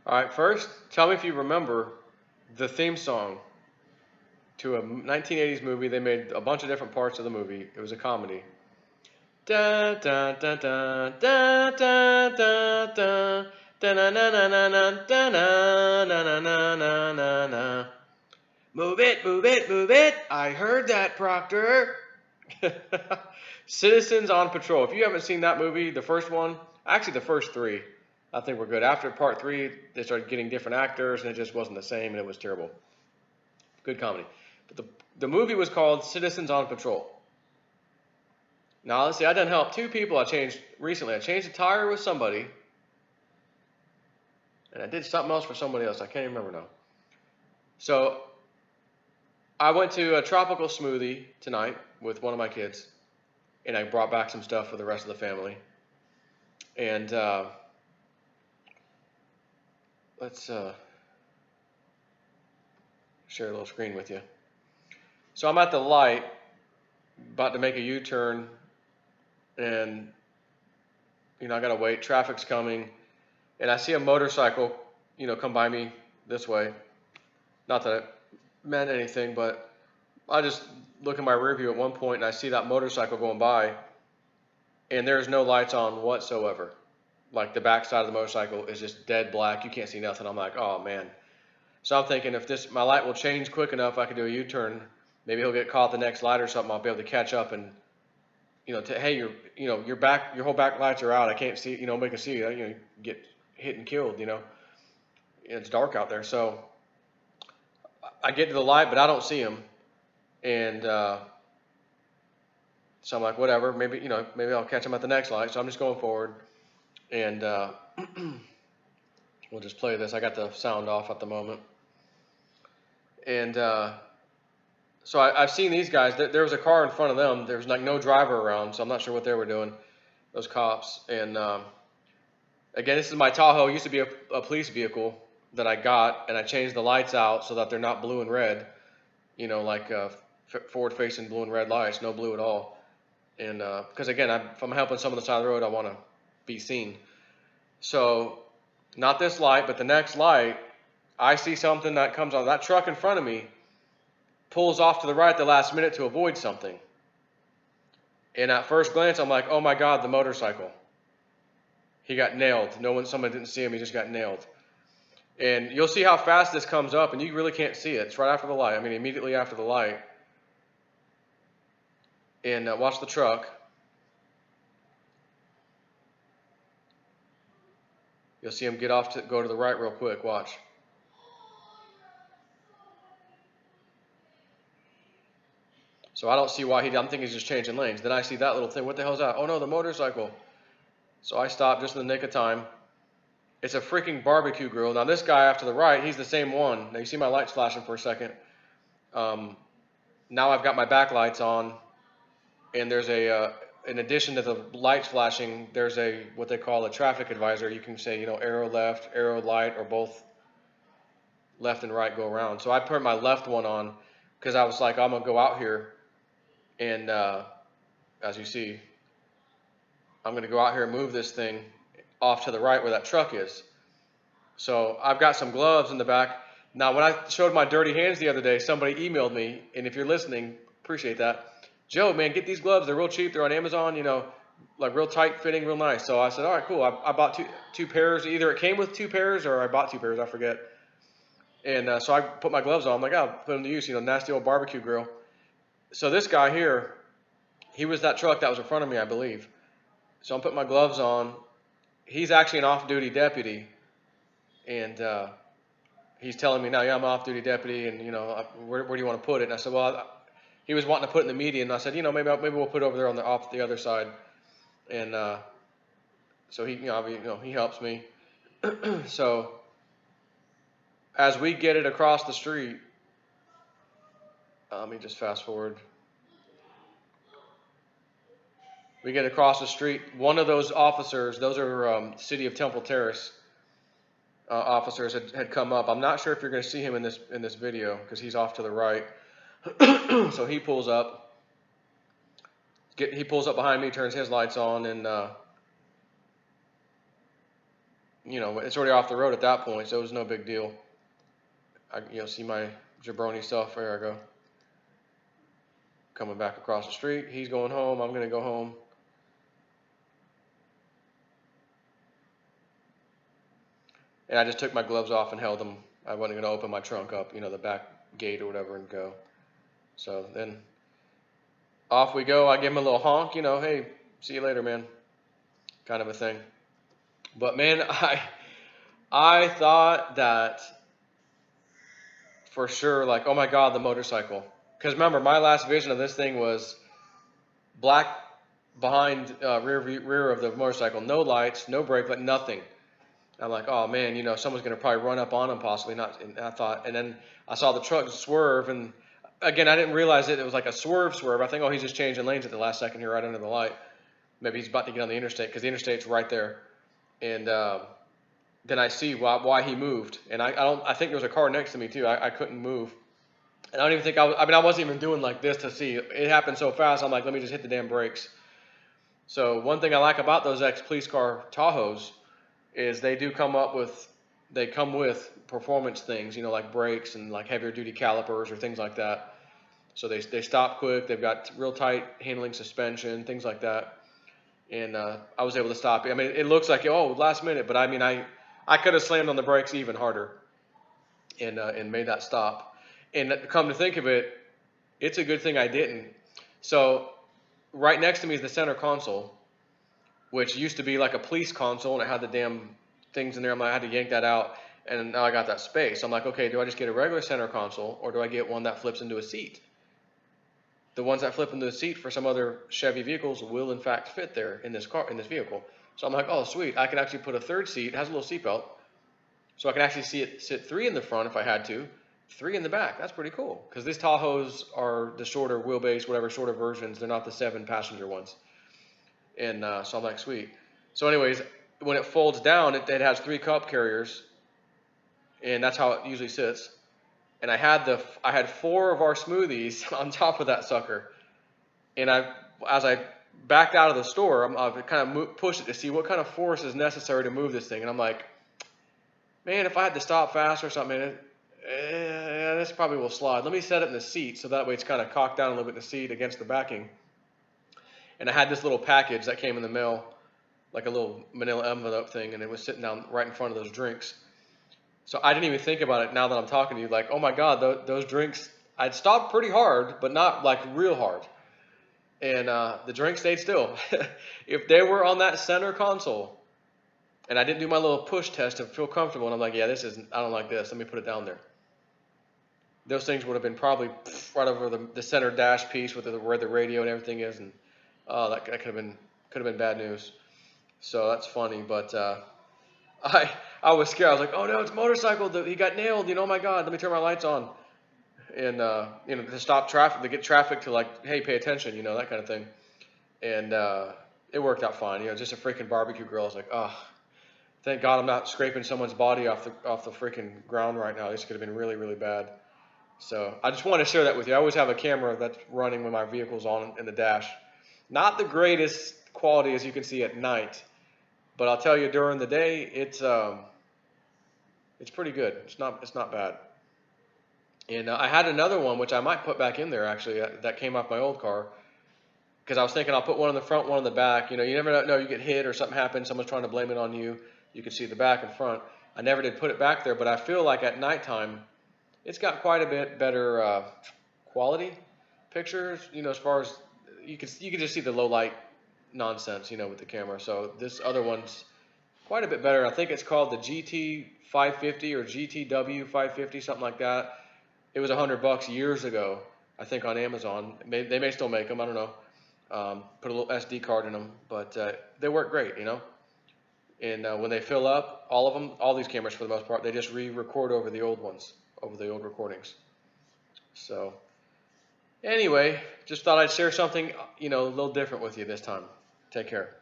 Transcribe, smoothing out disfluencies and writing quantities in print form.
All right, first, tell me if you remember the theme song to a 1980s movie. They made a bunch of different parts of the movie. It was a comedy. Da da da da da da da da da na na na na na da na na na na na na na. Move it, move it, move it. I heard that, Proctor. Citizens on Patrol. If you haven't seen that movie, the first one, actually the first three, I think were good. After part three, they started getting different actors, and it just wasn't the same, and it was terrible. Good comedy. But the movie was called Citizens on Patrol. Now, let's see, I done help two people I changed recently. I changed a tire with somebody, and I did something else for somebody else. I can't even remember now. So, I went to a tropical smoothie tonight with one of my kids, and I brought back some stuff for the rest of the family. And let's share a little screen with you. So I'm at the light, about to make a U-turn, and I gotta wait. Traffic's coming, and I see a motorcycle, come by me this way. Not that it meant anything, but I just look in my rear view at one point, and I see that motorcycle going by, and there's no lights on whatsoever. Like the back side of the motorcycle is just dead black. You can't see nothing. I'm like, oh man. So I'm thinking if my light will change quick enough, I can do a U-turn. Maybe he'll get caught at the next light or something. I'll be able to catch up and, hey, your whole back lights are out. I can't see, nobody can see you. Get hit and killed. It's dark out there. So I get to the light, but I don't see him. And so I'm like, whatever. Maybe I'll catch him at the next light. So I'm just going forward. And we'll just play this. I got the sound off at the moment. And so I've seen these guys. There was a car in front of them. There was like no driver around, so I'm not sure what they were doing, those cops. And again, this is my Tahoe. It used to be a police vehicle that I got, and I changed the lights out so that they're not blue and red, like forward-facing blue and red lights, no blue at all. And because again, if I'm helping someone on the side of the road, I want to be seen. So not this light, but the next light, I see something that comes on. That truck in front of me pulls off to the right at the last minute to avoid something. And at first glance, I'm like, oh my God, the motorcycle. He got nailed. Somebody didn't see him. He just got nailed. And you'll see how fast this comes up, and you really can't see it. It's right after the light. I mean, immediately after the light. And watch the truck. You'll see him get off to go to the right real quick. Watch. So I don't see why I'm thinking he's just changing lanes. Then I see that little thing. What the hell is that? Oh no, the motorcycle. So I stop just in the nick of time. It's a freaking barbecue grill. Now this guy after the right, he's the same one. Now you see my lights flashing for a second. Now I've got my backlights on, and there's in addition to the lights flashing, there's what they call a traffic advisor. You can say, arrow left, arrow light, or both left and right go around. So I put my left one on because I was like, I'm gonna go out here, and as you see, I'm gonna go out here and move this thing off to the right where that truck is. So I've got some gloves in the back. Now, when I showed my dirty hands the other day, somebody emailed me, and if you're listening, appreciate that. Joe, man, get these gloves. They're real cheap. They're on Amazon, like real tight fitting, real nice. So I said, all right, cool. I bought two pairs. Either it came with two pairs or I bought two pairs. I forget. And so I put my gloves on. I'm like, I'll put them to use, nasty old barbecue grill. So this guy here, he was that truck that was in front of me, I believe. So I'm putting my gloves on. He's actually an off-duty deputy. And he's telling me now, yeah, I'm an off-duty deputy, and, where do you want to put it? And I said, well, he was wanting to put it in the median. And I said, maybe we'll put it over there off the other side. And so he helps me. So as we get it across the street, let me just fast forward. We get across the street. One of those officers, those are City of Temple Terrace officers, had come up. I'm not sure if you're going to see him in this video because he's off to the right. So he pulls up. He pulls up behind me, turns his lights on, and it's already off the road at that point, so it was no big deal. I see my jabroni stuff. There I go. Coming back across the street. He's going home. I'm gonna go home. And I just took my gloves off and held them. I wasn't gonna open my trunk up, the back gate or whatever, and go. So then off we go. I give him a little honk, hey, see you later, man, kind of a thing. But man, I thought that for sure, like, oh my God, the motorcycle. Because remember, my last vision of this thing was black behind rear of the motorcycle, no lights, no brake light, nothing. I'm like, oh man, someone's gonna probably run up on him, possibly not. And I thought, and then I saw the truck swerve, and again, I didn't realize it was like a swerve. I think, oh, he's just changing lanes at the last second here, right under the light. Maybe he's about to get on the interstate because the interstate's right there. And then I see why he moved, and I think there was a car next to me too. I couldn't move, and I don't even think I wasn't even doing like this to see. It happened so fast. I'm like, let me just hit the damn brakes. So one thing I like about those ex-police car Tahoes is they come with performance things, like brakes and like heavier duty calipers or things like that. So they stop quick. They've got real tight handling suspension, things like that. And I was able to stop it. I mean, it looks like, oh, last minute, but I mean, I could have slammed on the brakes even harder and made that stop. And come to think of it, it's a good thing I didn't. So right next to me is the center console, which used to be like a police console, and it had the damn things in there. I had to yank that out, and now I got that space. I'm like, okay, do I just get a regular center console, or do I get one that flips into a seat? The ones that flip into a seat for some other Chevy vehicles will in fact fit there in this vehicle. So I'm like, oh sweet, I can actually put a third seat. It has a little seatbelt, so I can actually sit 3 in the front if I had to, 3 in the back. That's pretty cool, because these Tahoes are the shorter wheelbase, whatever, shorter versions. They're not the 7-passenger ones. And so I'm like, sweet. So anyways, when it folds down, it has 3 cup carriers, and that's how it usually sits. And I had 4 of our smoothies on top of that sucker. And as I backed out of the store, I kind of pushed it to see what kind of force is necessary to move this thing. And I'm like, man, if I had to stop fast or something, this probably will slide. Let me set it in the seat so that way it's kind of cocked down a little bit in the seat against the backing. And I had this little package that came in the mail, like a little manila envelope thing, and it was sitting down right in front of those drinks. So I didn't even think about it now that I'm talking to you, like, oh my God, those drinks, I'd stopped pretty hard, but not like real hard. And the drink stayed still. If they were on that center console, and I didn't do my little push test to feel comfortable, and I'm like, yeah, I don't like this, let me put it down there. Those things would have been probably right over the center dash piece with where the radio and everything is, and that could have been bad news. So that's funny, but I was scared. I was like, oh no, it's a motorcycle. He got nailed. Oh my God, let me turn my lights on. And, to stop traffic, to get traffic to like, hey, pay attention, that kind of thing. And it worked out fine. Just a freaking barbecue grill. I was like, oh, thank God I'm not scraping someone's body off the freaking ground right now. This could have been really, really bad. So I just wanted to share that with you. I always have a camera that's running when my vehicle's on in the dash. Not the greatest quality as you can see at night, but I'll tell you during the day, it's pretty good. It's not bad. And I had another one which I might put back in there actually that came off my old car, because I was thinking I'll put one in the front, one in the back. You never know, you get hit or something happens, someone's trying to blame it on you. You can see the back and front. I never did put it back there, but I feel like at nighttime it's got quite a bit better quality pictures. As far as you can just see the low light nonsense, with the camera. So this other one's quite a bit better. I think it's called the GT 550 or GTW 550, something like that. It was $100 years ago, I think, on Amazon. They may still make them. I don't know. Put a little SD card in them, but they work great, And when they fill up, all of them, all these cameras for the most part, they just re-record over the old ones, over the old recordings. So anyway, just thought I'd share something, a little different with you this time. Take care.